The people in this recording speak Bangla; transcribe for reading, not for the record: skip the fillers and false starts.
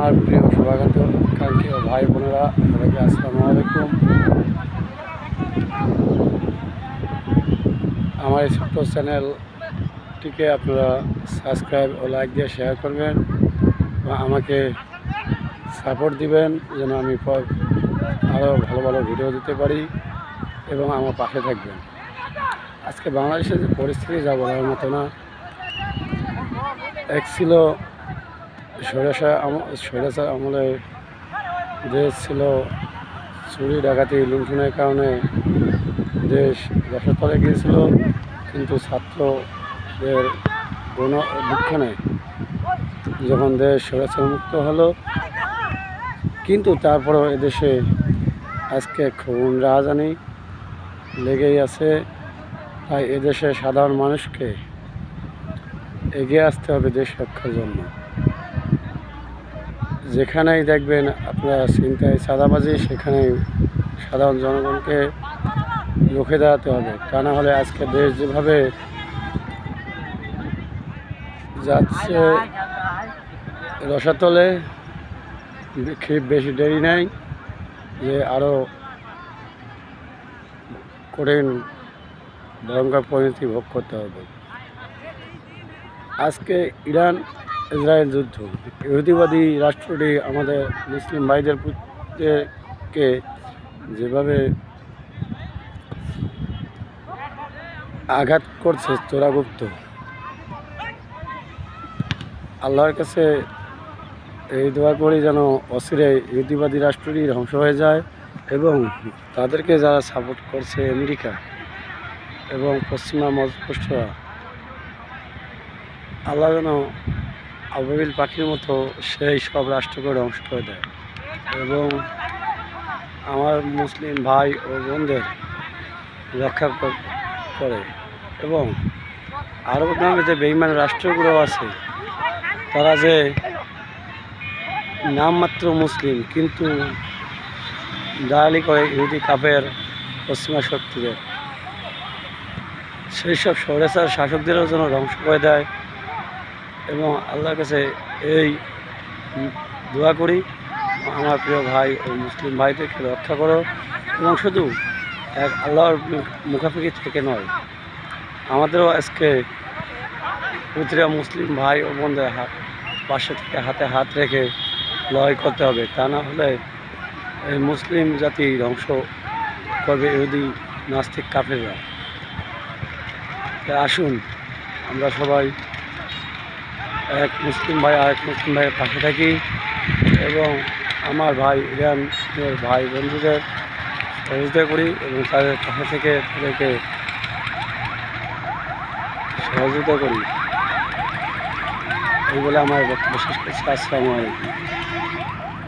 আমার প্রিয় শুভাকাঙ্ক্ষী ও ভাই বোনেরা, সবাইকে আসসালামু আলাইকুম। আমার এই ছোট্ট চ্যানেলটিকে আপনারা সাবস্ক্রাইব ও লাইক দিয়ে শেয়ার করবেন বা আমাকে সাপোর্ট দিবেন, যেন আমি আরও ভালো ভালো ভিডিও দিতে পারি এবং আমার পাশে থাকবেন। আজকে বাংলাদেশের যে পরিস্থিতি যা বলার মতো না। এক ছিল স্বৈরাচার আমলে দেশ ছিল চুরি ডাকাতি লুণ্ঠনের কারণে দেশ রসাতলে গিয়েছিল, কিন্তু ছাত্রদের কোনো দুঃখ নেই যখন দেশ স্বৈরাচার মুক্ত হলো। কিন্তু তারপরেও এদেশে আজকে খুন রাজধানী লেগেই আছে। তাই এদেশে সাধারণ মানুষকে এগিয়ে আসতে হবে দেশ রক্ষার জন্য। যেখানেই দেখবেন আপনারা ছিনতাই চাঁদাবাজি, সেখানেই সাধারণ জনগণকে রুখে দাঁড়াতে হবে। তা না হলে আজকে দেশ যেভাবে যাচ্ছে রসাতলে, খুব বেশি দেরি নাই যে আরও কঠিন ভয়ঙ্কর পরিণতি ভোগ করতে হবে। আজকে ইরান ইসরায়েল যুদ্ধ, ইহুদিবাদী রাষ্ট্রটি আমাদের মুসলিম ভাইদেরকে যেভাবে আঘাত করছে চোরাগুপ্ত, আল্লাহর কাছে এই দোয়া করি যেন অচিরে ইহুদিবাদী রাষ্ট্রটি ধ্বংস হয়ে যায় এবং তাদেরকে যারা সাপোর্ট করছে আমেরিকা এবং পশ্চিমা মজপুষ্টরা, আল্লাহ যেন আবাবিল পাখির মতো সেই সব রাষ্ট্রকে ধ্বংস করে দেয় এবং আমার মুসলিম ভাই ও বোনদের রক্ষা করে। এবং আরব নামে যে বেঈমান রাষ্ট্রগুলো আছে, তারা যে নামমাত্র মুসলিম কিন্তু দালালি করে ইহুদি কাফের পশ্চিমা শক্তিদের, সেই সব স্বৈরাচার শাসকদেরও যেন ধ্বংস করে দেয়। এবং আল্লাহর কাছে এই দোয়া করি, আমার প্রিয় ভাই ও মুসলিম ভাইদেরকে রক্ষা করো এবং শুধু এক আল্লাহর মুখাফিকি থেকে নয়, আমাদেরও আজকে প্রতিটা মুসলিম ভাই ও বোনদের পাশে থেকে হাতে হাত রেখে লড়াই করতে হবে। তা না হলে এই মুসলিম জাতি ধ্বংস করবে ইহুদি নাস্তিক কাফেররা। আসুন আমরা সবাই এক মুসলিম ভাই আরেক মুসলিম ভাইয়ের পাশে থাকি এবং আমার ভাই ইরানের ভাই বন্ধুদের সহযোগিতা করি এবং তাদের পাশে থেকে তাদেরকে সহযোগিতা করি। এই বলে আমার বক্তব্য শেষ করছি। আসসালামু আলাইকুম।